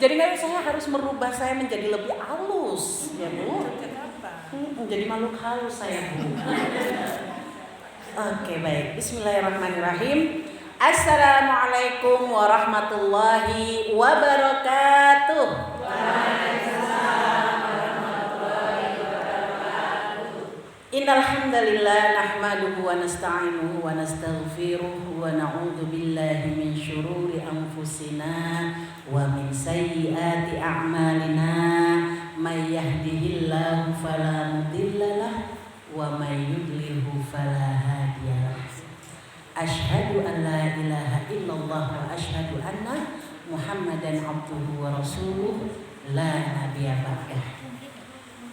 Jadi saya harus merubah saya menjadi lebih halus, ya Bu. Jadi makhluk halus saya Bu. Oke baik, Bismillahirrahmanirrahim. Assalamualaikum warahmatullahi wabarakatuh. Innal hamdalillah nahmaduhu wa nasta'inuhu wa nastaghfiruh wa na'udzu billahi min syururi anfusina wa min sayyiati a'malina may yahdihillahu fala mudhillalah wa may yudlilhu fala hadiyalah. Asyhadu an la ilaha illallah wa asyhadu anna Muhammadan abduhu wa rasuluh la nabiyya ba'dah.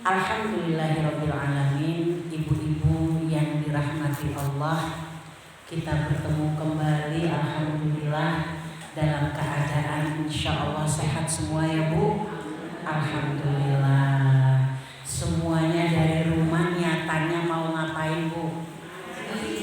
Alhamdulillahirabbil alamin. Ibu-ibu yang dirahmati Allah, kita bertemu kembali alhamdulillah dalam keadaan insyaallah sehat semua ya Bu. Alhamdulillah. Semuanya dari rumah nyatanya mau ngapain Bu?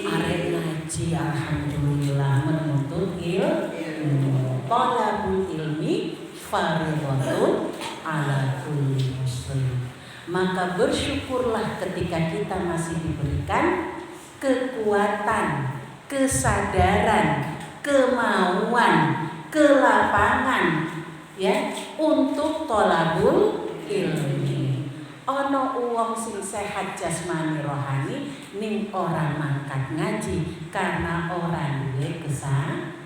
Arek ngaji alhamdulillah, menuntut ilmu. Thalabul ilmi fardhatun ala kulli muslim. Maka bersyukurlah ketika kita masih diberikan kekuatan, kesadaran, kemauan, kelapangan ya untuk thalabul ilmi. Ono uwong sing sehat jasmani rohani ning orang mangkat ngaji karena orang duwe kesadaran.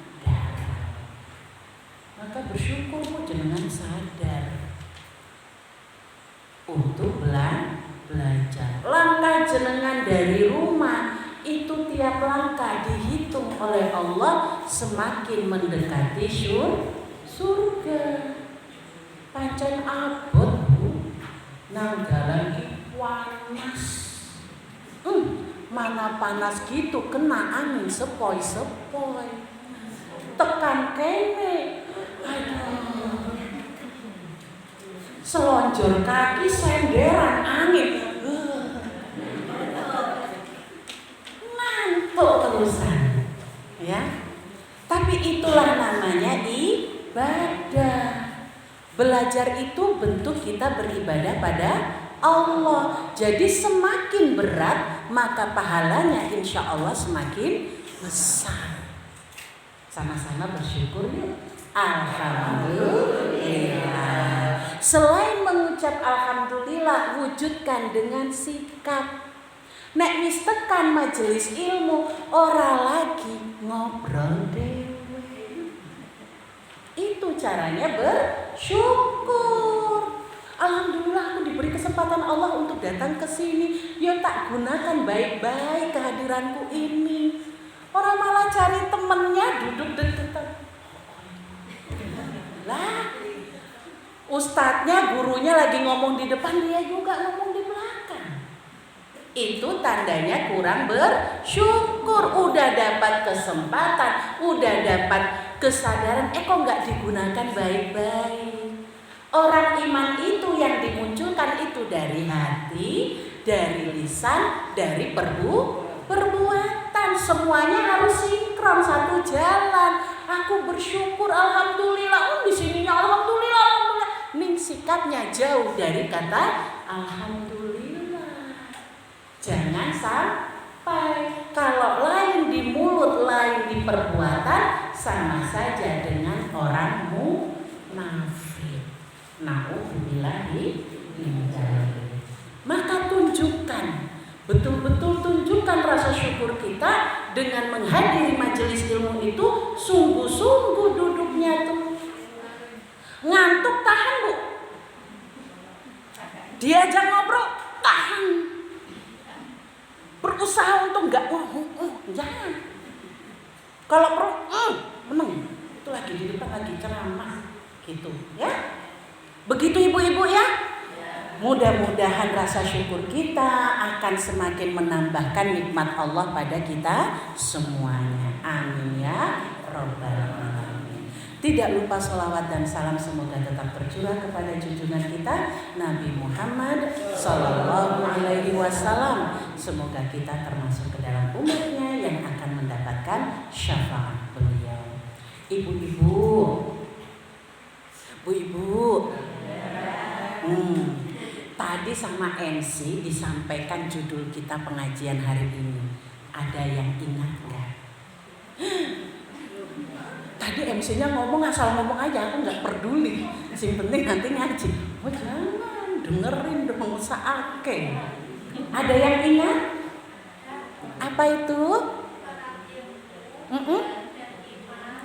Maka bersyukur kok jenengan sadar untuk belajar. Langkah jenengan dari rumah itu tiap langkah dihitung oleh Allah semakin mendekati surga. Pancen abot Bu, nang dalan iki panas. Mana panas gitu kena angin sepoi-sepoi. Tekan kene. Aduh. Selonjor kaki senderan angin, ngantuk terusan, ya. Tapi itulah namanya ibadah. Belajar itu bentuk kita beribadah pada Allah. Jadi semakin berat maka pahalanya insya Allah semakin besar. Sama-sama bersyukur yuk. Alhamdulillah. Selain mengucap alhamdulillah, wujudkan dengan sikap. Nek wis tekan majelis ilmu, ora lagi ngobrol dewe. Itu caranya bersyukur. Alhamdulillah aku diberi kesempatan Allah untuk datang ke sini. Yo tak gunakan baik-baik kehadiranku ini. Orang malah cari temennya duduk deketan. Lah, ustadznya, gurunya lagi ngomong di depan, dia juga ngomong di belakang. Itu tandanya kurang bersyukur. Udah dapat kesempatan, udah dapat kesadaran, kok nggak digunakan baik-baik. Orang iman itu yang dimunculkan itu dari hati, dari lisan, dari perbuatan. Semuanya harus sinkron, satu jalan. Aku bersyukur, alhamdulillah. Di sininya alhamdulillah. Ning sikapnya jauh dari kata alhamdulillah. Jangan sampai kalau lain di mulut, lain di perbuatan, sama saja dengan orang munafik. Na'udzubillahi min dzalik. Maka tunjukkan, betul-betul tunjukkan rasa syukur kita dengan menghadiri majelis ilmu itu. Sungguh-sungguh duduknya tuh. Ngantuk tahan Bu. Diajak ngobrol tahan. Berusaha untuk enggak jangan. Kalau perlu meneng. Itu lagi di depan lagi ceramah gitu ya. Begitu ibu-ibu ya. Mudah-mudahan rasa syukur kita akan semakin menambahkan nikmat Allah pada kita semuanya. Amin ya Rabbal alamin. Tidak lupa sholawat dan salam semoga tetap tercurah kepada junjungan kita Nabi Muhammad Sallallahu Alaihi Wasallam. Semoga kita termasuk ke dalam umatnya yang akan mendapatkan syafaat beliau. Ibu-ibu, Bu Ibu. Tadi sama MC disampaikan judul kita pengajian hari ini. Ada yang ingat nggak? Tadi MC-nya ngomong asal ngomong aja, aku nggak peduli. Yang penting nanti ngaji. Oh jangan, dengerin dong, usahakan. Ada yang ingat? Apa itu?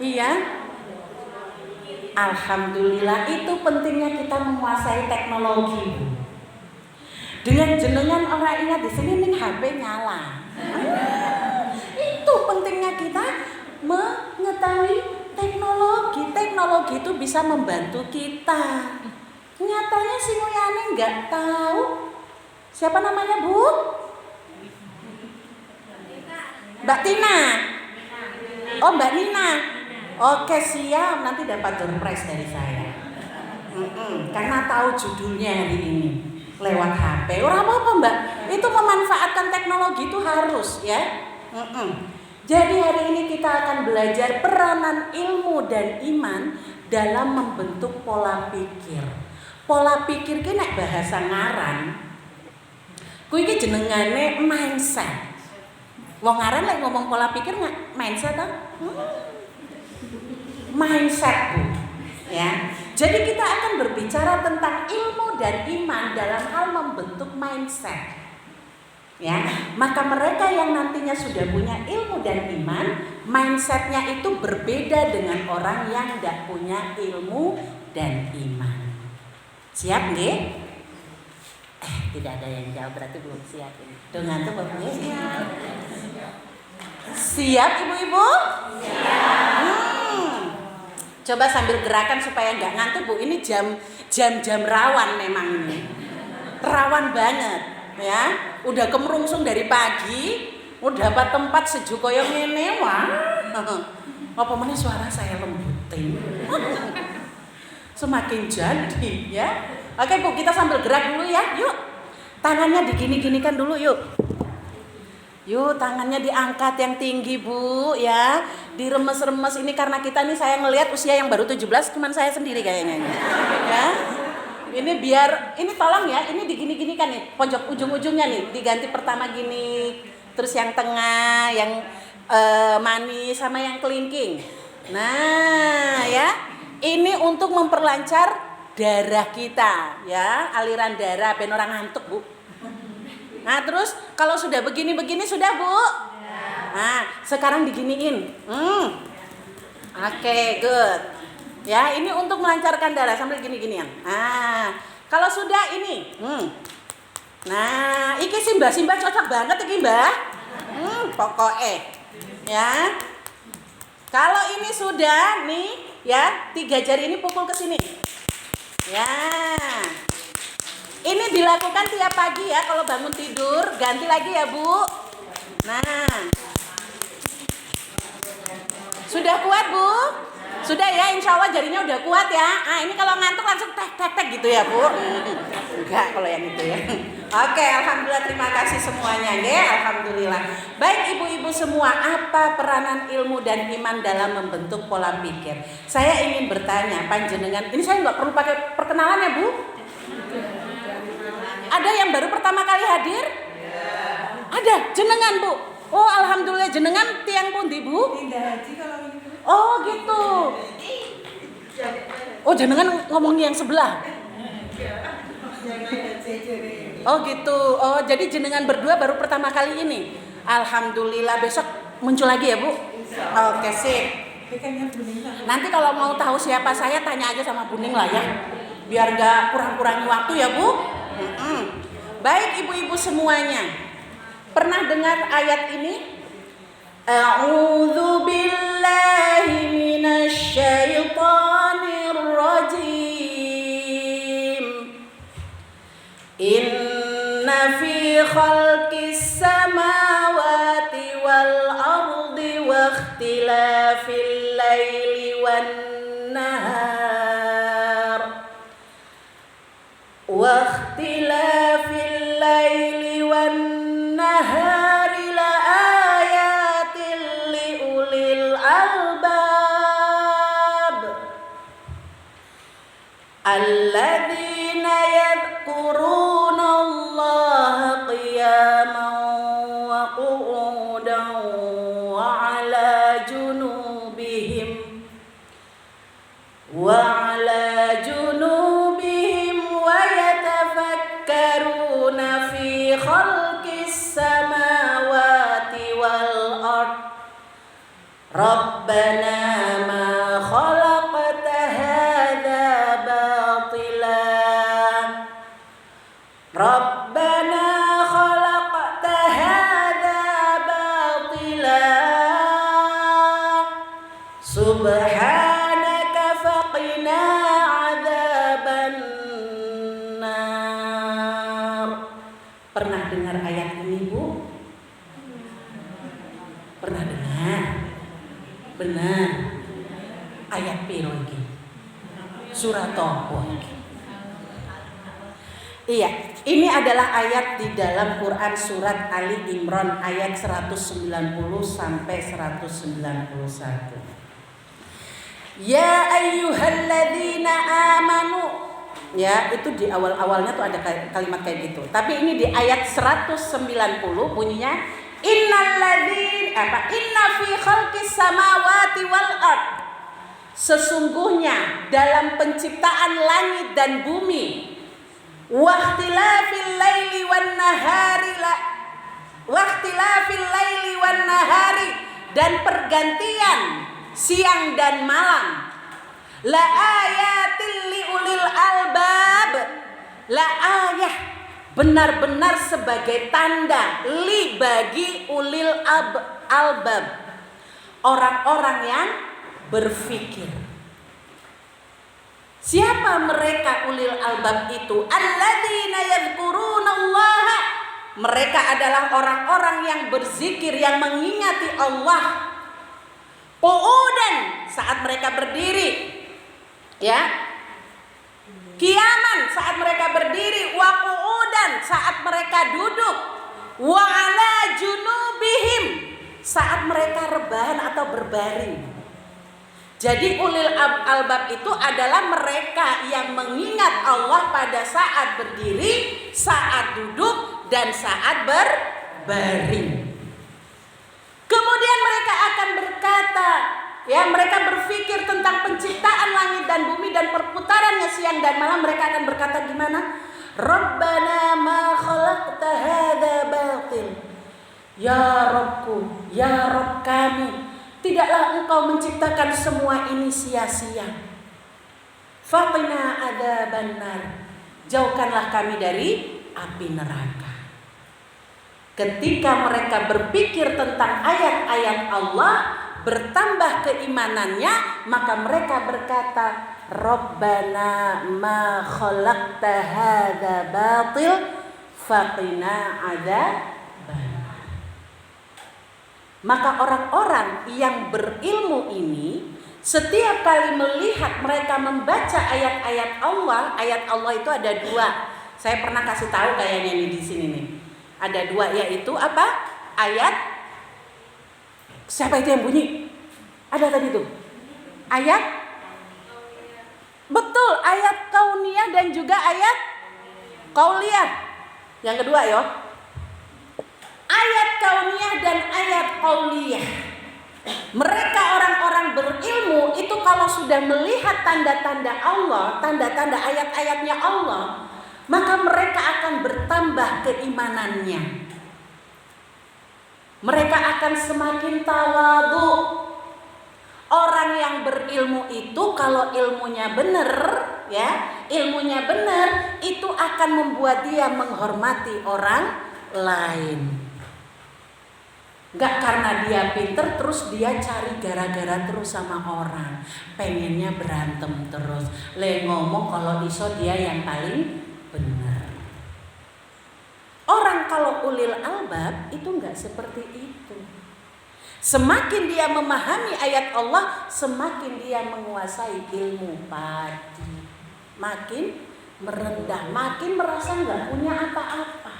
Iya. Alhamdulillah, itu pentingnya kita menguasai teknologi. Dengan jenengan orang ingat di sini nih HP nyala. Itu pentingnya kita mengetahui teknologi. Teknologi itu bisa membantu kita. Nyatanya si Muyani nggak tahu siapa namanya Bu? Mbak Tina. Oh Mbak Nina. Oke siap, nanti dapat door prize dari saya. Karena tahu judulnya hari ini lewat HP. Ora apa-apa Mbak. Itu memanfaatkan teknologi itu harus ya. Jadi hari ini kita akan belajar peranan ilmu dan iman dalam membentuk pola pikir. Pola pikir ki nek bahasa ngaran. Kuwi iki jenengane mindset. Wong ngaran lek ngomong pola pikir nggak mindset ta? Mindset Bu. Ya. Jadi kita akan berbicara tentang ilmu dan iman dalam hal membentuk mindset. Ya, maka mereka yang nantinya sudah punya ilmu dan iman, mindsetnya itu berbeda dengan orang yang tidak punya ilmu dan iman. Siap nggih? Tidak ada yang jawab, berarti belum siap ini. Dengan tuh Bapak siap. Siap Ibu-ibu? Siap. Coba sambil gerakan supaya nggak ngantuk Bu. Ini jam rawan memang ini. Rawan banget ya. Udah kemerungsung dari pagi, udah dapat tempat sejuk koyo ngene wah. Apa meneh suara saya lembutin. Semakin jadi ya. Oke Bu, kita sambil gerak dulu ya. Yuk. Tangannya digini-ginikan dulu yuk. Yuk tangannya diangkat yang tinggi Bu ya. Diremes-remes ini karena kita nih saya ngelihat usia yang baru 17 cuman saya sendiri kayaknya ini. Ya. Ini biar ini tolong ya, ini digini-ginikan nih, pojok ujung-ujungnya nih diganti pertama gini, terus yang tengah, yang manis sama yang kelingking. Nah, ya. Ini untuk memperlancar darah kita ya, aliran darah ben orang ngantuk Bu. Nah, terus kalau sudah begini-begini sudah Bu? Nah, sekarang diginiin. Oke, good. Ya, ini untuk melancarkan darah sambil gini-ginian. Nah, kalau sudah ini. Nah, iki Simba cocok banget iki, Mbak. Pokoknya. Ya. Kalau ini sudah nih, ya, 3 jari ini pukul ke sini. Ya. Ini dilakukan tiap pagi ya, kalau bangun tidur, ganti lagi ya, Bu. Nah. Sudah kuat, Bu? Sudah ya, insya Allah jarinya udah kuat ya. Ah, ini kalau ngantuk langsung tek gitu ya Bu. Enggak kalau yang itu ya. Oke, alhamdulillah, terima kasih semuanya ya. Alhamdulillah. Baik ibu-ibu semua, apa peranan ilmu dan iman dalam membentuk pola pikir? Saya ingin bertanya, panjenengan, ini saya nggak perlu pakai perkenalan ya Bu? Ada yang baru pertama kali hadir? Ada, jenengan Bu. Oh alhamdulillah, jenengan tiang pundi Bu? Oh gitu. Oh jenengan ngomongin yang sebelah. Oh gitu. Oh jadi jenengan berdua baru pertama kali ini. Alhamdulillah, besok muncul lagi ya Bu. Oke sip. Nanti kalau mau tahu siapa saya tanya aja sama Buning lah ya. Biar gak kurang-kurangi waktu ya Bu. Baik ibu-ibu semuanya. Pernah dengar ayat ini? A'udzu billahi minasy syaithanir rajim. Inna fi khalqis samawati wal ardi wa ikhtilafil laili wan nahar wa ikhtilafil laili wan nahari la ayatil li ulil albab. Alladzina yadhkuruna Allah qiyaman wa qu'udan wa 'ala junubihim wa yatafakkaruna fi khalqis samawati wal ard. Rabbana ma khalaqta hadza batila Rabbana khalaqta hadza batila subhanaka faqina adzaban nar. Pernah dengar ayat ini, Bu? Pernah dengar? Benar. Ayat piro iki? Surat apa iki? Iya, ini adalah ayat di dalam Quran surat Ali Imran ayat 190 sampai 191. Ya ayyuhalladzina amanu. Ya, itu di awal-awalnya tuh ada kalimat kayak gitu. Tapi ini di ayat 190 bunyinya Inna fi khalqis samawati wal ard. Sesungguhnya dalam penciptaan langit dan bumi, waqtilafil laili wan nahari dan pergantian siang dan malam, la ayatil liulil albab, la ayah benar-benar sebagai tanda li bagi ulil albab, orang-orang yang berfikir. Siapa mereka ulil albab itu? Alladzina yadhkurunallaha. Mereka adalah orang-orang yang berzikir, yang mengingati Allah. Qu'udan saat mereka berdiri, ya. Qiyaman saat mereka berdiri, wa qu'udan saat mereka duduk, wa 'ala junubihim saat mereka rebahan atau berbaring. Jadi ulil albab itu adalah mereka yang mengingat Allah pada saat berdiri, saat duduk, dan saat berbaring. Kemudian mereka akan berkata, ya, mereka berpikir tentang penciptaan langit dan bumi dan perputarannya siang dan malam. Mereka akan berkata gimana? Rabbana ma khalaqta hadza batil. Ya Rabbku, ya Rabb kami, tidaklah Engkau menciptakan semua ini sia-sia. Faqina adzaban nar. Jauhkanlah kami dari api neraka. Ketika mereka berpikir tentang ayat-ayat Allah, bertambah keimanannya, maka mereka berkata, Rabbana ma khalaqta hadza batil faqina adzaban. Maka orang-orang yang berilmu ini, setiap kali melihat mereka membaca ayat-ayat Allah, ayat Allah itu ada dua. Saya pernah kasih tahu kayaknya nih di sini nih. Ada dua, yaitu apa? Ayat, siapa itu yang bunyi? Ada tadi tuh. Ayat, betul, ayat kauniyah dan juga ayat qauliyah. Yang kedua yo, ayat kauniyah dan ayat qauliyah. Mereka orang-orang berilmu itu kalau sudah melihat tanda-tanda Allah, tanda-tanda ayat-ayatnya Allah, maka mereka akan bertambah keimanannya. Mereka akan semakin tawadhu. Orang yang berilmu itu kalau ilmunya benar, ya, ilmunya benar, itu akan membuat dia menghormati orang lain. Gak karena dia pinter terus dia cari gara-gara terus sama orang, pengennya berantem terus. Ngomong kalau iso dia yang paling benar. Orang kalau ulil albab itu enggak seperti itu. Semakin dia memahami ayat Allah, semakin dia menguasai ilmu padi. Makin merendah, makin merasa enggak punya apa-apa.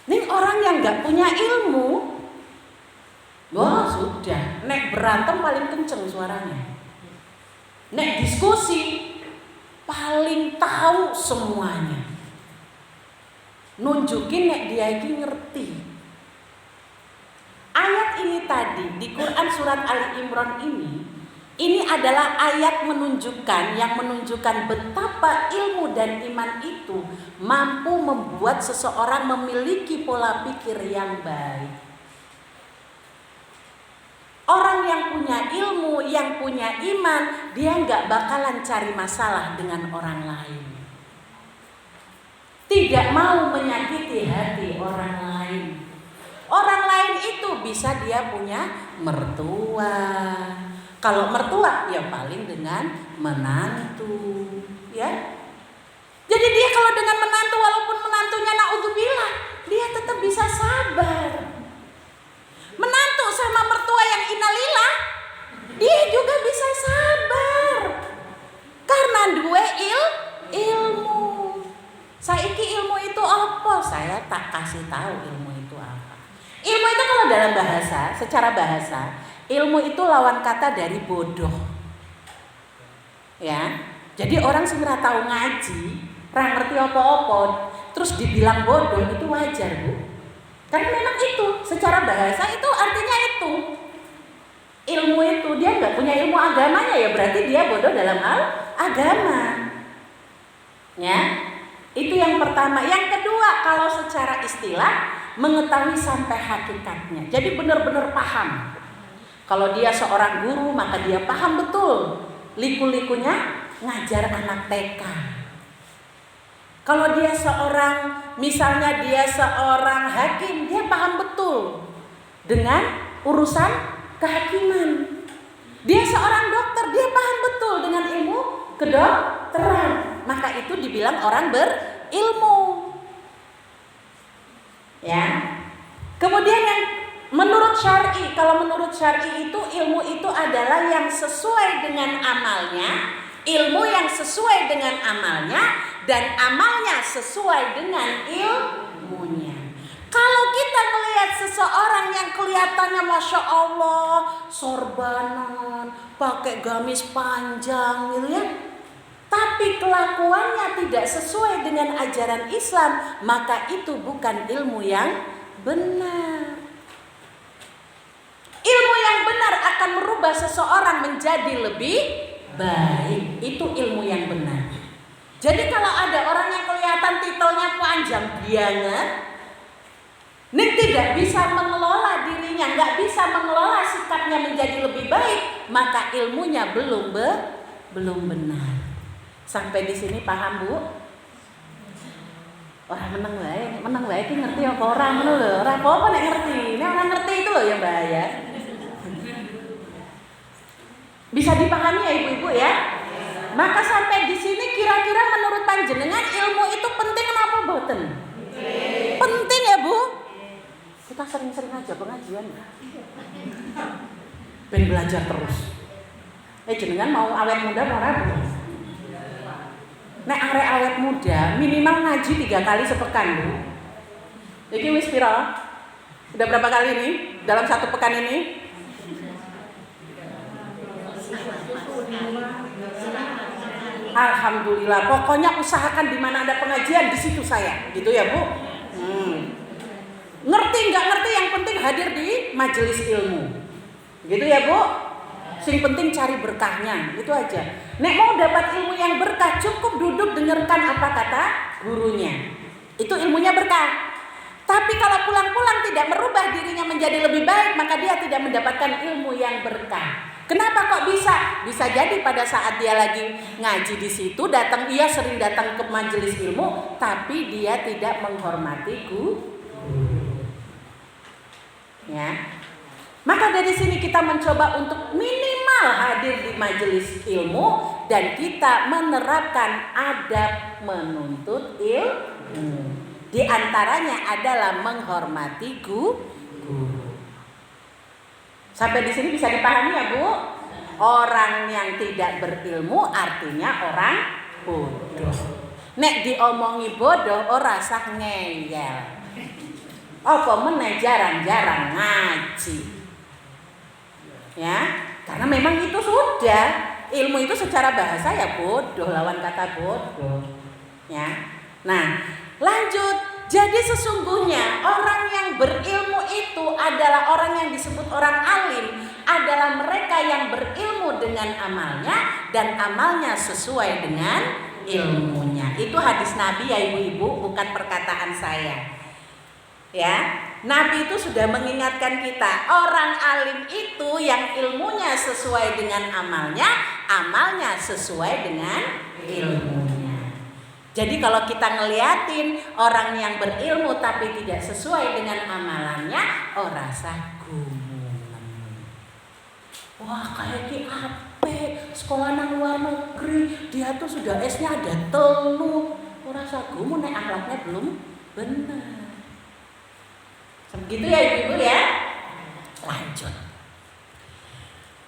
Nih orang yang enggak punya ilmu, wah sudah, nek berantem paling kenceng suaranya. Nek diskusi paling tahu semuanya. Nunjukin nek dia iki ngerti. Ayat ini tadi di Quran surat Ali Imran ini adalah ayat yang menunjukkan betapa ilmu dan iman itu mampu membuat seseorang memiliki pola pikir yang baik. Orang yang punya ilmu, yang punya iman, dia nggak bakalan cari masalah dengan orang lain. Tidak mau menyakiti hati orang lain. Orang lain itu bisa dia punya mertua. Kalau mertua ya paling dengan menantu, ya. Jadi dia kalau dengan menantu, walaupun menantunya naudzubillah, dia tetap bisa sabar. Menantu sama mertua yang innalillah, dia juga bisa sabar. Karena dua ilmu. Saiki ilmu itu apa? Saya tak kasih tahu ilmu itu apa. Ilmu itu kalau dalam bahasa, secara bahasa, ilmu itu lawan kata dari bodoh. Ya. Jadi orang sing ora tahu ngaji, ora ngerti apa-apa, terus dibilang bodoh itu wajar, Bu. Karena memang itu, secara bahasa itu artinya itu. Ilmu itu, dia nggak punya ilmu agamanya, ya berarti dia bodoh dalam hal agama. Ya, itu yang pertama. Yang kedua, kalau secara istilah, mengetahui sampai hakikatnya. Jadi benar-benar paham. Kalau dia seorang guru, maka dia paham betul liku-likunya ngajar anak TK. Kalau dia misalnya dia seorang hakim, dia paham betul dengan urusan kehakiman. Dia seorang dokter, dia paham betul dengan ilmu kedokteran. Maka itu dibilang orang berilmu. Ya. Kemudian yang menurut syar'i, kalau menurut syar'i itu ilmu itu adalah yang sesuai dengan amalnya, ilmu yang sesuai dengan amalnya, dan amalnya sesuai dengan ilmunya. Kalau kita melihat seseorang yang kelihatannya Masya Allah sorbanan, pakai gamis panjang gitu ya, tapi kelakuannya tidak sesuai dengan ajaran Islam, maka itu bukan ilmu yang benar. Ilmu yang benar akan merubah seseorang menjadi lebih baik. Itu ilmu yang benar. Jadi kalau ada orang yang kelihatan titelnya panjang banget, ini tidak bisa mengelola dirinya, nggak bisa mengelola sikapnya menjadi lebih baik, maka ilmunya belum benar. Sampai di sini paham, Bu? Orang menang baik ini ngerti apa orang ngono lho, ora apa-apa nek ngerti. Nek orang ngerti itu loh yang bahaya. Bisa dipahami ya Ibu-ibu ya? Maka sampai di sini kira-kira menurut panjenengan ilmu itu penting apa boten? Penting ya Bu? Kita sering-sering aja pengajian. Ben belajar terus. Jenengan mau awet muda mau ora? Nek arek awet muda minimal ngaji 3 kali sepekan, Bu. Iki wis pira? Udah berapa kali nih dalam 1 pekan ini? Alhamdulillah, pokoknya usahakan di mana ada pengajian di situ saya, gitu ya Bu. Ngerti nggak ngerti, yang penting hadir di majelis ilmu, gitu ya Bu. Sing penting cari berkahnya, itu aja. Nek mau dapat ilmu yang berkah, cukup duduk dengarkan apa kata gurunya. Itu ilmunya berkah. Tapi kalau pulang-pulang tidak merubah dirinya menjadi lebih baik, maka dia tidak mendapatkan ilmu yang berkah. Kenapa kok bisa? Bisa jadi pada saat dia lagi ngaji di situ, dia sering datang ke majelis ilmu, tapi dia tidak menghormati guru. Ya. Maka dari sini kita mencoba untuk minimal hadir di majelis ilmu dan kita menerapkan adab menuntut ilmu. Di antaranya adalah menghormati guru. Sampai di sini bisa dipahami ya Bu? Orang yang tidak berilmu artinya orang bodoh. Nek diomongi bodoh ora sah ngeyel. Apa meneh jarang-jarang ngaji. Ya, karena memang itu sudah ilmu itu secara bahasa ya bodoh, lawan kata bodoh. Ya. Nah, lanjut. Jadi sesungguhnya orang yang berilmu itu adalah orang yang disebut orang alim, adalah mereka yang berilmu dengan amalnya dan amalnya sesuai dengan ilmunya. Itu hadis Nabi ya ibu-ibu, bukan perkataan saya. Ya, Nabi itu sudah mengingatkan kita, orang alim itu yang ilmunya sesuai dengan amalnya, amalnya sesuai dengan ilmunya. Jadi kalau kita ngeliatin orang yang berilmu tapi tidak sesuai dengan amalannya, oh rasa gumunem. Wah kayak ki ape, sekolah nang luar negeri, dia tuh sudah S-nya ada telu, oh rasa gumunem, akhlaknya belum benar. Begitu ya ibu ya. Lanjut.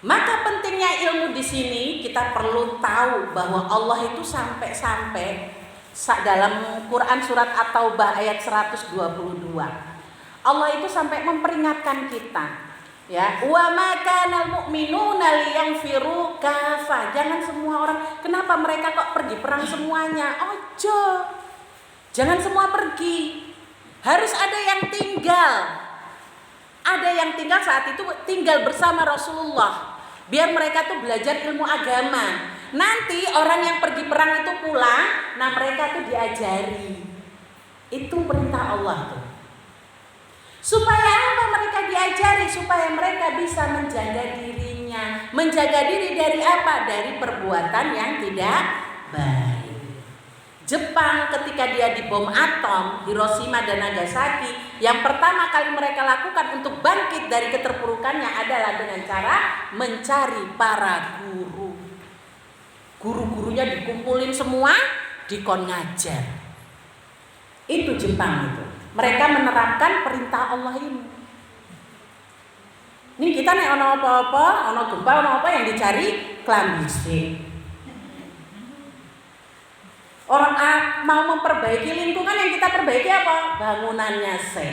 Maka pentingnya ilmu di sini kita perlu tahu bahwa Allah itu sampai dalam Quran surat At-Taubah ayat 122. Allah itu sampai memperingatkan kita. Ya, wa ma kanal mu'minuna liyanfiru kafah. Jangan semua orang, kenapa mereka kok pergi perang semuanya? Ojo. Jangan semua pergi. Harus ada yang tinggal. Ada yang tinggal saat itu tinggal bersama Rasulullah. Biar mereka tuh belajar ilmu agama. Nanti orang yang pergi perang itu pulang, nah mereka tuh diajari. Itu perintah Allah tuh. Supaya apa mereka diajari? Supaya mereka bisa menjaga dirinya. Menjaga diri dari apa? Dari perbuatan yang tidak baik. Jepang ketika dia dibom atom, Hiroshima dan Nagasaki, yang pertama kali mereka lakukan untuk bangkit dari keterpurukannya adalah dengan cara mencari para guru. Guru-gurunya dikumpulin semua, dikon ngajar. Itu Jepang itu. Mereka menerapkan perintah Allah ini. Ini kita nek ono apa-apa, ono gempa, ono apa yang dicari klambi sih. Orang mau memperbaiki lingkungan, yang kita perbaiki apa? Bangunannya sih.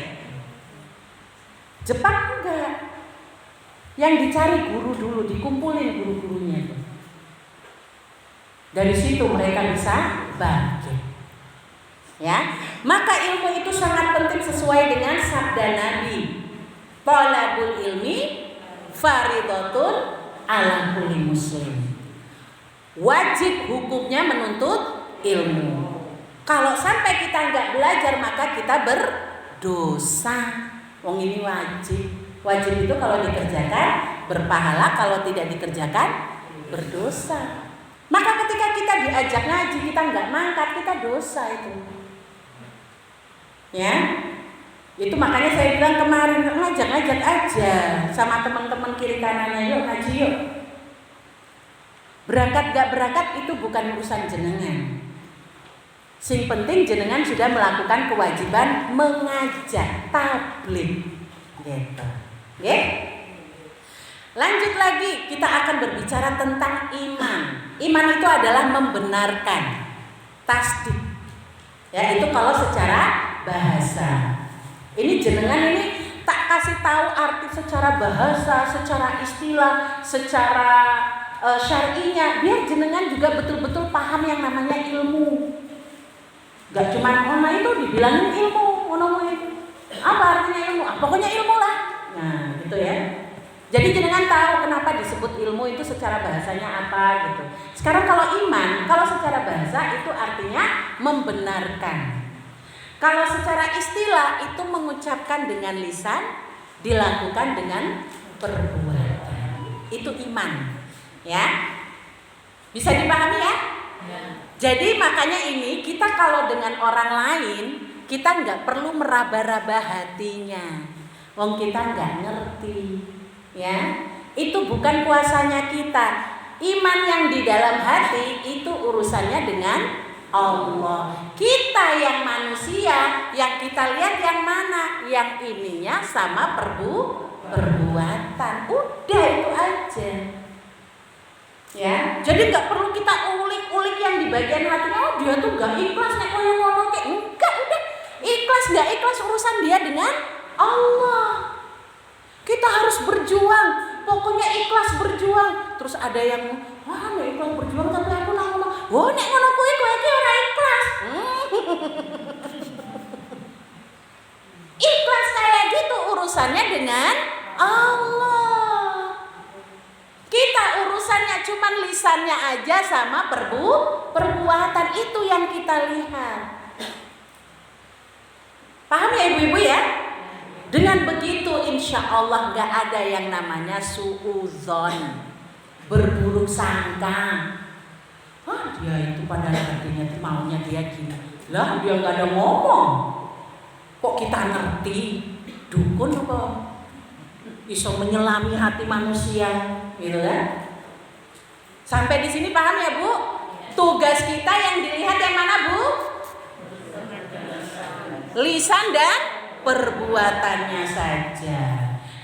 Jepang enggak. Yang dicari guru dulu, dikumpulin guru-gurunya. Dari situ mereka bisa bangkit. Ya, maka ilmu itu sangat penting sesuai dengan sabda Nabi. Talabul ilmi faridatun ala kulli muslim. Wajib hukumnya menuntut ilmu. Kalau sampai kita nggak belajar maka kita berdosa. Wong ini wajib. Wajib itu kalau dikerjakan berpahala, kalau tidak dikerjakan berdosa. Maka ketika kita diajak ngaji, kita nggak mangkat, kita dosa itu. Ya, itu makanya saya bilang kemarin ngajak-ngajak aja sama teman-teman kiri kanannya, yuk ngaji yuk. Berangkat gak berangkat itu bukan urusan jenengan. Sing penting jenengan sudah melakukan kewajiban mengajak, tabligh, gitu. Ya. Lanjut lagi, kita akan berbicara tentang iman. Iman itu adalah membenarkan, tasdik. Ya, itu kalau secara bahasa. Ini jenengan ini tak kasih tahu arti secara bahasa, secara istilah, secara syar'inya, biar jenengan juga betul-betul paham yang namanya ilmu. Gak cuma ono itu dibilangin ilmu, ono itu. Apa artinya ilmu? Pokoknya ilmu lah. Nah, gitu ya. Jadi jenengan tahu kenapa disebut ilmu itu secara bahasanya apa gitu. Sekarang kalau iman, kalau secara bahasa itu artinya membenarkan. Kalau secara istilah itu mengucapkan dengan lisan, dilakukan dengan perbuatan. Itu iman. Ya. Bisa dipahami ya? Ya. Jadi makanya ini kita kalau dengan orang lain, kita nggak perlu meraba-raba hatinya. Wong kita nggak ngerti. Ya, itu bukan kuasanya kita. Iman yang di dalam hati itu urusannya dengan Allah. Kita yang manusia, yang kita lihat yang mana? Yang ininya sama perbuatan. Udah itu aja. Ya, jadi nggak perlu kita ulik-ulik yang di bagian hatinya. Oh dia tuh nggak ikhlas nek koyo ngono kayak enggak, udah ikhlas nggak ikhlas urusan dia dengan Allah. Kita harus berjuang, pokoknya ikhlas berjuang. Terus ada yang, wah nek ikhlas berjuang tapi aku nang ngomong, "Oh, nek ngono kuwi kowe iki ora ikhlas." Ikhlas kayak gitu urusannya dengan Allah. Kita urusannya cuman lisannya aja sama perbuatan itu yang kita lihat. Paham ya ibu-ibu ya? Dengan begitu insya Allah gak ada yang namanya suudzon, berburuk sangka. Dia itu pada hatinya maunya dia gini. Lah dia gak ada ngomong. Kok kita ngerti? Dukun apa? Bisa menyelami hati manusia, gitu kan? Sampai di sini paham ya Bu? Tugas kita yang dilihat yang mana Bu? Lisan dan perbuatannya saja.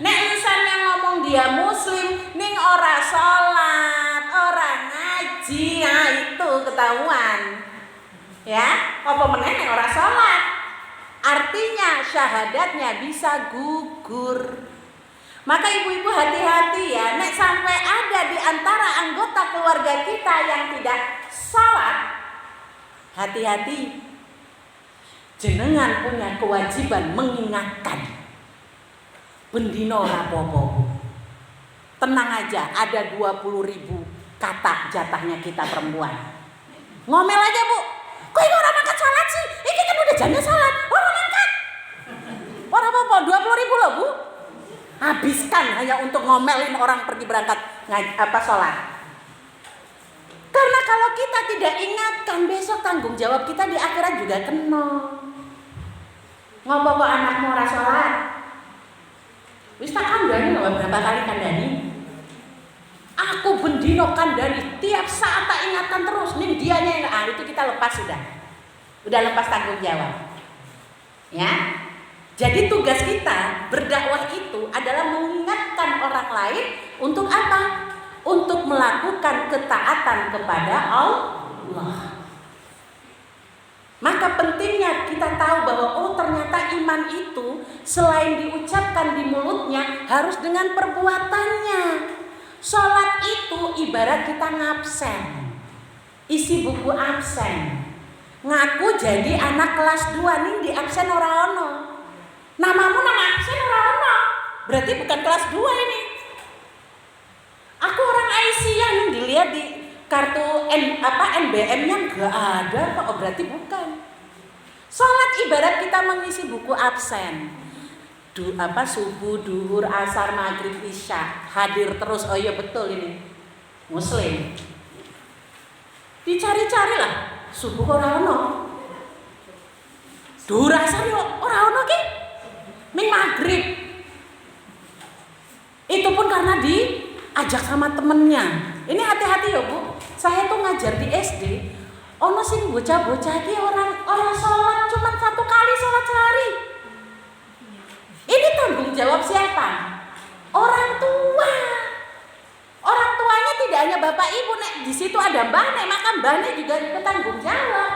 Nek lisannya ngomong dia muslim, ning ora sholat, ora ngaji, nah itu ketahuan. Ya, apa meneh nek ora sholat? Artinya syahadatnya bisa gugur. Maka ibu-ibu hati-hati ya, nek sampai ada di antara anggota keluarga kita yang tidak sholat, hati-hati. Jenengan punya kewajiban mengingatkan. Bendino rapopo. Tenang aja, ada 20.000 kata jatahnya kita perempuan. Ngomel aja Bu. Kok ini orang angkat sholat sih? Ini kan udah jamnya sholat. Orang angkat. Orang apa? 20.000 loh Bu. Habiskan hanya untuk ngomelin orang pergi berangkat sholat. Karena kalau kita tidak ingatkan, besok tanggung jawab kita di akhirat juga kena. Ngopo kok anakmu ora sholat? Wis tak kandhani lho berapa kali kandhani. Aku bendino kandhani, tiap saat tak ingatkan terus. Nih dianya yang itu kita lepas sudah. Udah lepas tanggung jawab. Ya. Jadi tugas kita berdakwah itu adalah mengingatkan orang lain untuk apa? Untuk melakukan ketaatan kepada Allah. Maka pentingnya kita tahu bahwa oh ternyata iman itu selain diucapkan di mulutnya harus dengan perbuatannya. Sholat itu ibarat kita ngabsen, isi buku absen. Ngaku jadi anak kelas 2 nih di absen ora ono. Namamu nang absen ora ono. Berarti bukan kelas 2 ini. Aku orang Aisyah nih dilihat di kartu NBM-nya nggak ada kok, oh, berarti bukan. Sholat ibarat kita mengisi buku absen. Subuh, duhur, asar, maghrib, isya, hadir terus. Oh iya betul ini muslim. Dicari-cari lah. Subuh ora ono. Duhur, asar yo ora ono ki. Ming maghrib. Itu pun karena diajak sama temennya. Ini hati-hati ya Bu. Saya tuh ngajar di SD. Ono sing bocah-bocah iki orang sholat cuma 1 kali sholat sehari. Ini tanggung jawab siapa? Orang tua. Orang tuanya tidak hanya bapak ibu, nek di situ ada mbahnya, maka mbahnya juga bertanggung jawab.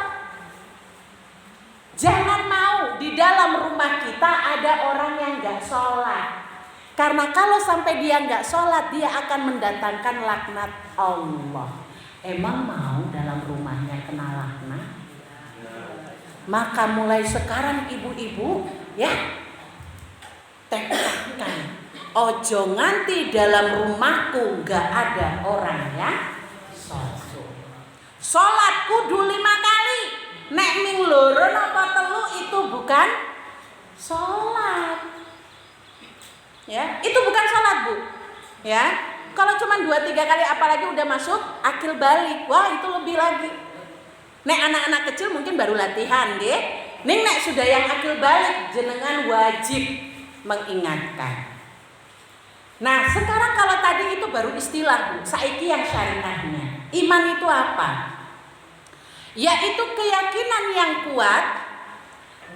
Jangan mau di dalam rumah kita ada orang yang nggak sholat. Karena kalau sampai dia nggak sholat, dia akan mendatangkan laknat Allah. Emang mau dalam rumahnya kena laknat? Maka mulai sekarang ibu-ibu ya tekadkan. Ojo nganti dalam rumahku nggak ada orang yang sholat. Sholat kudu 5 kali. Nek ming loro napa telu itu bukan sholat. Ya, itu bukan sholat Bu. Ya, kalau cuma 2-3 kali apalagi udah masuk akil balik, wah itu lebih lagi. Nek anak-anak kecil mungkin baru latihan deh. Nek sudah yang akil balik, jenengan wajib mengingatkan. Nah sekarang kalau tadi itu baru istilah Bu, saiki yang syariahnya. Iman itu apa? Yaitu keyakinan yang kuat,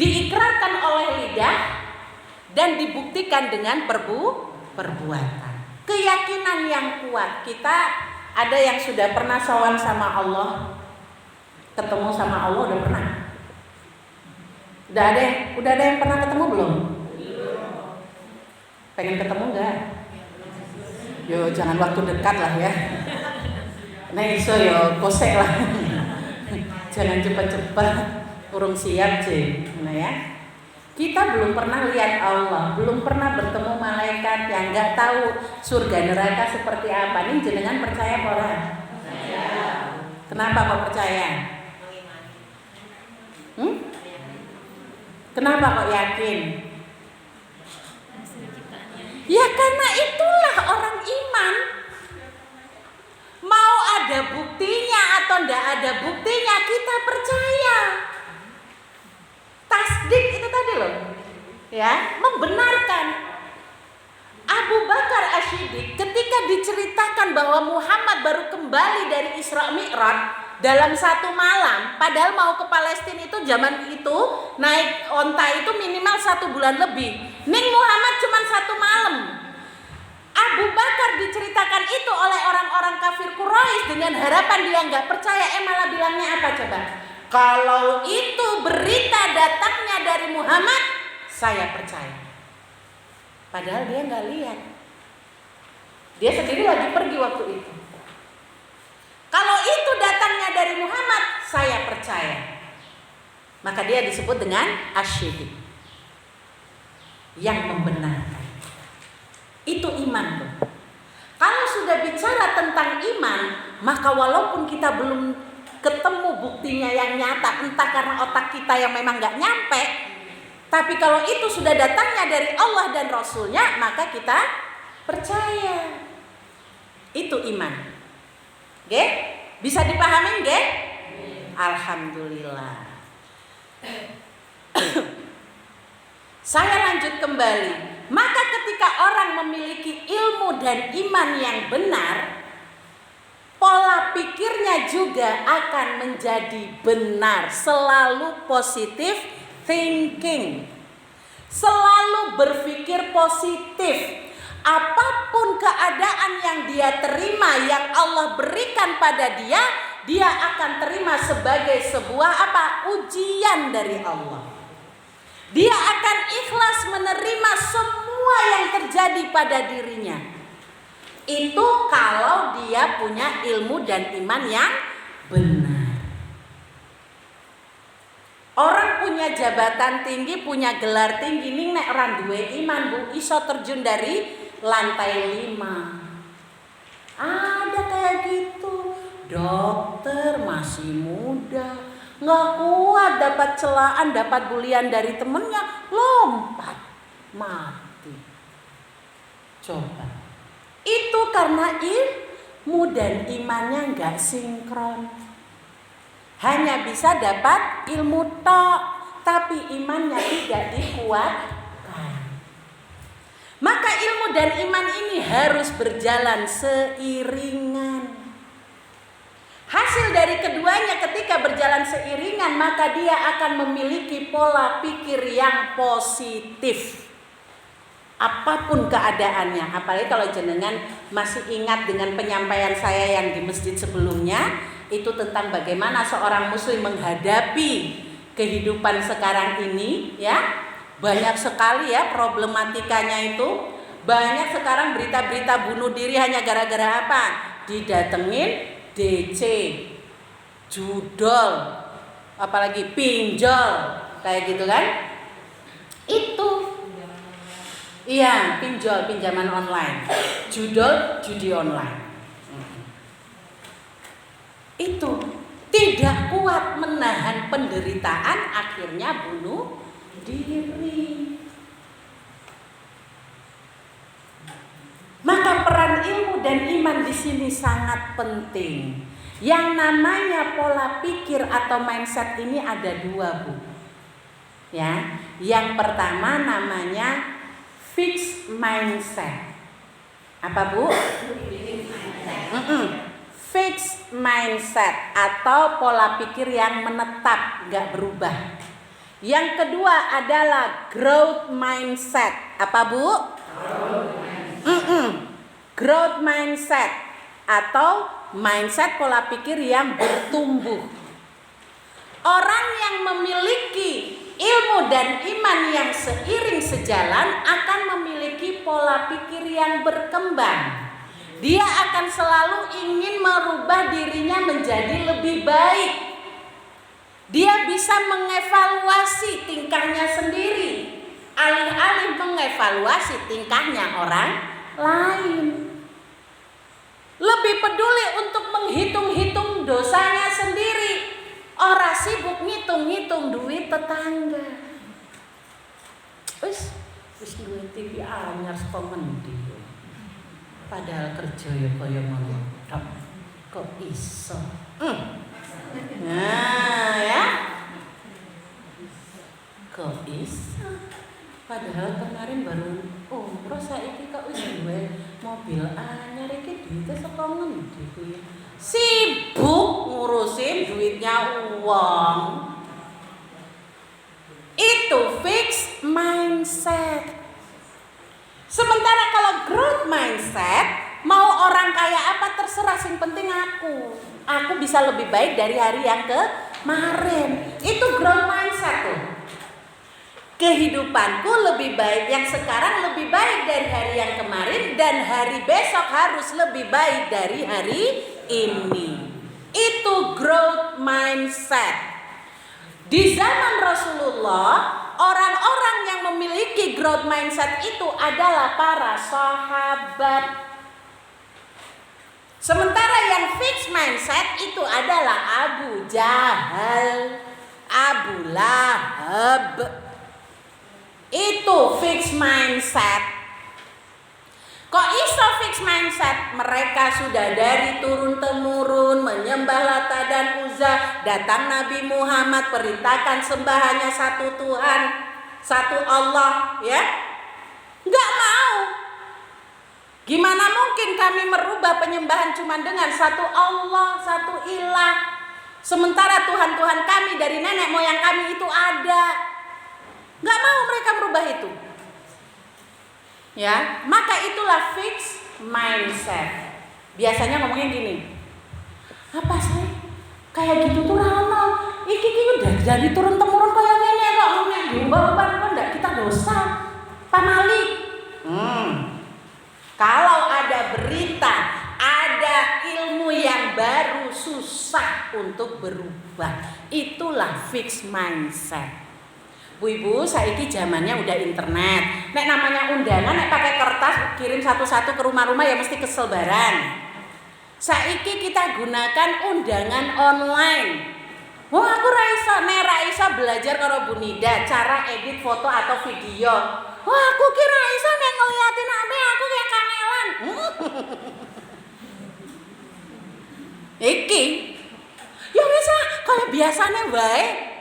diikrarkan oleh lidah dan dibuktikan dengan perbuatan. Keyakinan yang kuat. Kita ada yang sudah pernah sowan sama Allah, ketemu sama Allah udah pernah? Udah ada yang pernah ketemu belum? Pengen ketemu enggak? Yo jangan waktu dekat lah ya. Nah iso ya kosek lah. Jangan cepat-cepat urung siap sih. Nah ya. Kita belum pernah lihat Allah, belum pernah bertemu malaikat, yang nggak tahu surga neraka seperti apa. Ini jenengan percaya apa ora? Percaya. Kenapa kok percaya? Kenapa kok yakin? Ya karena itulah orang iman. Mau ada buktinya atau ndak ada buktinya, kita percaya. Tasdik itu tadi loh, ya, membenarkan. Abu Bakar Asy-Siddiq ketika diceritakan bahwa Muhammad baru kembali dari Isra Mi'raj dalam satu malam, padahal mau ke Palestina itu zaman itu naik onta itu minimal 1 bulan lebih. Ning Muhammad cuma 1 malam. Abu Bakar diceritakan itu oleh orang-orang kafir Quraisy dengan harapan dia nggak percaya, malah bilangnya apa coba? Kalau itu berita datangnya dari Muhammad, saya percaya. Padahal dia nggak lihat. Dia sendiri lagi pergi waktu itu. Kalau itu datangnya dari Muhammad, saya percaya. Maka dia disebut dengan asy-syahid, yang membenarkan. Itu iman tuh. Kalau sudah bicara tentang iman, maka walaupun kita belum ketemu buktinya yang nyata, entah karena otak kita yang memang gak nyampe, tapi kalau itu sudah datangnya dari Allah dan Rasulnya, maka kita percaya. Itu iman. Oke? Bisa dipahami nggih? Alhamdulillah. Saya lanjut kembali. Maka ketika orang memiliki ilmu dan iman yang benar, pola pikirnya juga akan menjadi benar. Selalu positif thinking. Selalu berpikir positif. Apapun keadaan yang dia terima, yang Allah berikan pada dia, dia akan terima sebagai sebuah apa? Ujian dari Allah. Dia akan ikhlas menerima semua yang terjadi pada dirinya. Itu kalau dia punya ilmu dan iman yang benar. Orang punya jabatan tinggi, punya gelar tinggi, ning nek ora duwe iman Bu, iso terjun dari lantai 5. Ada kayak gitu. Dokter masih muda, nggak kuat dapat celaan, dapat bulian dari temennya, lompat mati. Coba. Itu karena ilmu dan imannya nggak sinkron. Hanya bisa dapat ilmu tok, tapi imannya tidak dikuatkan. Maka ilmu dan iman ini harus berjalan seiringan. Hasil dari keduanya ketika berjalan seiringan, maka dia akan memiliki pola pikir yang positif. Apapun keadaannya, apalagi kalau jenengan masih ingat dengan penyampaian saya yang di masjid sebelumnya, itu tentang bagaimana seorang muslim menghadapi kehidupan sekarang ini, ya. Banyak sekali ya problematikanya itu. Banyak sekarang berita-berita bunuh diri hanya gara-gara apa? Didatengin DC, judol, apalagi pinjol, kayak gitu kan? Itu, iya, pinjol, pinjaman online, judol, judi online. Itu tidak kuat menahan penderitaan, akhirnya bunuh diri. Maka peran ilmu dan iman di sini sangat penting. Yang namanya pola pikir atau mindset ini ada 2 Bu. Ya, yang pertama namanya fixed mindset. Apa Bu? Fixed mindset atau pola pikir yang menetap, nggak berubah. Yang kedua adalah growth mindset. Apa Bu? Growth mindset atau mindset pola pikir yang bertumbuh. Orang yang memiliki ilmu dan iman yang seiring sejalan akan memiliki pola pikir yang berkembang. Dia akan selalu ingin merubah diri lebih baik. Dia bisa mengevaluasi tingkahnya sendiri, alih-alih mengevaluasi tingkahnya orang lain. Lebih peduli untuk menghitung-hitung dosanya sendiri. Orang sibuk ngitung-ngitung duit tetangga. Wis duwe TV anyar saka ngendi. Padahal kerja ya kaya ngono. Kok iso? Nah, ya. Kok iso? Padahal kemarin baru umroh, saiki kok wis duwe mobil anyar, iki duite saka ngendi kuwi? Sibuk ngurusin duitnya uang. Itu fixed mindset. Sementara kalau growth mindset, mau orang kaya apa terserah, yang penting aku bisa lebih baik dari hari yang kemarin. Itu growth mindset tuh. Kehidupanku lebih baik yang sekarang, lebih baik dari hari yang kemarin, dan hari besok harus lebih baik dari hari ini. Itu growth mindset. Di zaman Rasulullah, orang-orang yang memiliki growth mindset itu adalah para sahabat. Sementara yang fixed mindset itu adalah Abu Jahal, Abu Lahab. Itu fixed mindset. Kok iso fixed mindset? Mereka sudah dari turun-temurun menyembah Lata dan Uzza. Datang Nabi Muhammad perintahkan sembahannya satu Tuhan, satu Allah, ya. Nggak mau. Gimana mungkin kami merubah penyembahan cuma dengan satu Allah, satu ilah, sementara Tuhan-Tuhan kami dari nenek moyang kami itu ada. Nggak mau mereka merubah itu. Ya, maka itulah fixed mindset. Biasanya ngomongnya gini, apa sih? Kayak gitu tuh rano. Iki udah dari turun temurun kayak gini kok ngomongnya diubah-ubah kok ndak kita dosa. Pamali. Kalau ada berita, ada ilmu yang baru, susah untuk berubah. Itulah fixed mindset. Bu ibu, saiki zamannya udah internet. Nek namanya undangan, nek pakai kertas kirim satu-satu ke rumah-rumah ya mesti kesel barang. Saiki kita gunakan undangan online. Wah, aku ra iso belajar karo Bu Nida cara edit foto atau video. Wah, aku kira iso nek ngeliatin HP aku kayak kangelan. Iki ya wis kayak biasanya wae.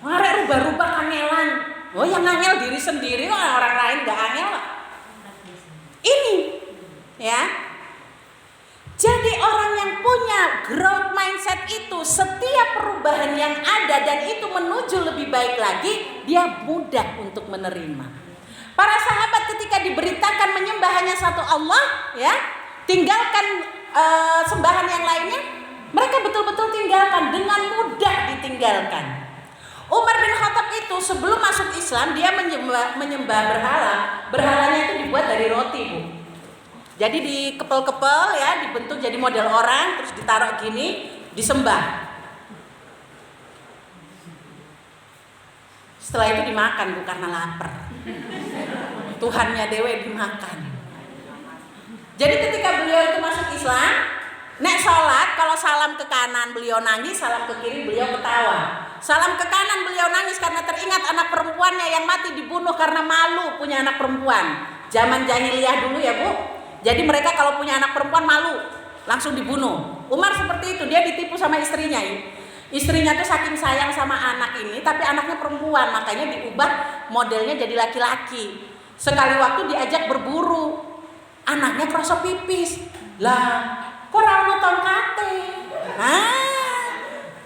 Arek rubah-rubah kangelan. Oh, yang ngangel diri sendiri kok, orang lain enggak angel kok. Ini ya. Jadi orang yang punya growth mindset itu, setiap perubahan yang ada dan itu menuju lebih baik lagi, dia mudah untuk menerima. Para sahabat ketika diberitakan menyembah hanya satu Allah, ya, tinggalkan sembahan yang lainnya, mereka betul-betul tinggalkan, dengan mudah ditinggalkan. Umar bin Khattab itu sebelum masuk Islam dia menyembah berhala. Berhalanya itu dibuat dari roti, Bu. Jadi dikepel-kepel ya, dibentuk jadi model orang, terus ditaruh gini, disembah. Setelah itu dimakan, Bu, karena lapar. Tuhannya dewe dimakan. Jadi ketika beliau itu masuk Islam, nek sholat, kalau salam ke kanan beliau nangis, salam ke kiri beliau ketawa. Salam ke kanan beliau nangis karena teringat anak perempuannya yang mati dibunuh karena malu punya anak perempuan. Zaman jahiliyah dulu ya, Bu. Jadi mereka kalau punya anak perempuan malu, langsung dibunuh. Umar seperti itu, dia ditipu sama istrinya. Istrinya tuh saking sayang sama anak ini, tapi anaknya perempuan, makanya diubah modelnya jadi laki-laki. Sekali waktu diajak berburu, anaknya kerasa pipis. Lah, kok ora ono tongkate?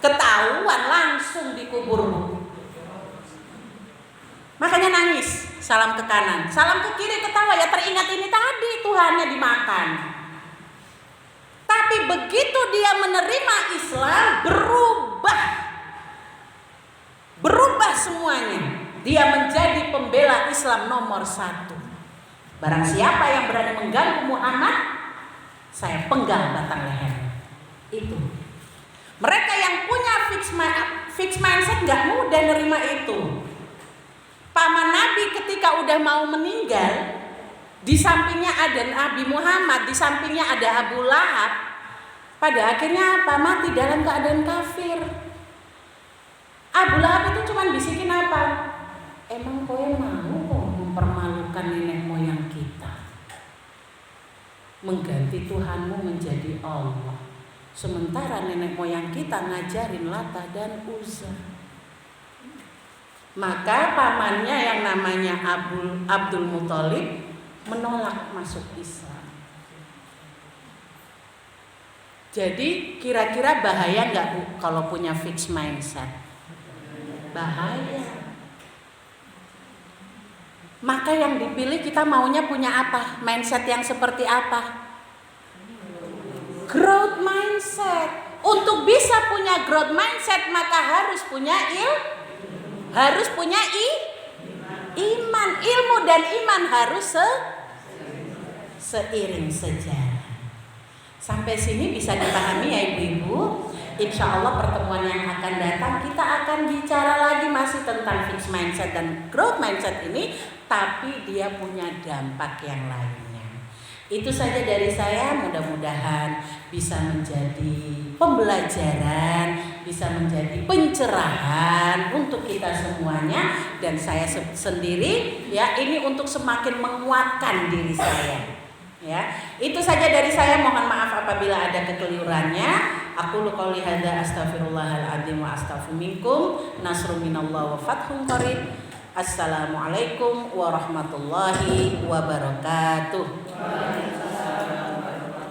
Ketahuan langsung dikubur. Makanya nangis, salam ke kanan, salam ke kiri ketawa, ya teringat ini tadi Tuhannya dimakan. Tapi begitu dia menerima Islam, berubah semuanya. Dia menjadi pembela Islam nomor 1. Barang siapa yang berani mengganggu Muhammad, saya penggal batang leher. Itu. Mereka fix mindset nggak mudah nerima itu. Paman Nabi ketika udah mau meninggal, di sampingnya ada Nabi Muhammad, di sampingnya ada Abu Lahab. Pada akhirnya apa? Mati dalam keadaan kafir. Abu Lahab itu cuma bisikin apa? Emang kowe mau kok mempermalukan nenek moyang kita, mengganti Tuhanmu menjadi Allah, sementara nenek moyang kita ngajarin Lata dan Uzza. Maka pamannya yang namanya Abdul Muthalib menolak masuk Islam. Jadi kira-kira bahaya nggak Bu kalau punya fixed mindset? Bahaya. Maka yang dipilih kita maunya punya apa? Mindset yang seperti apa? Growth mindset. Untuk bisa punya growth mindset maka harus punya iman. Ilmu dan iman harus seiring sejalan. Sampai sini bisa dipahami ya ibu-ibu. Insya Allah pertemuan yang akan datang kita akan bicara lagi masih tentang fixed mindset dan growth mindset ini, tapi dia punya dampak yang lainnya. Itu saja dari saya, mudah-mudahan bisa menjadi pembelajaran, bisa menjadi pencerahan untuk kita semuanya dan saya sendiri ya, ini untuk semakin menguatkan diri saya. Ya, itu saja dari saya. Mohon maaf apabila ada kekeliruannya. Aku qouli hadza astaghfirullahaladzim wa astaghfiru minkum. Nasrun minallah wa fathun qarib. Assalamualaikum warahmatullahi wabarakatuh.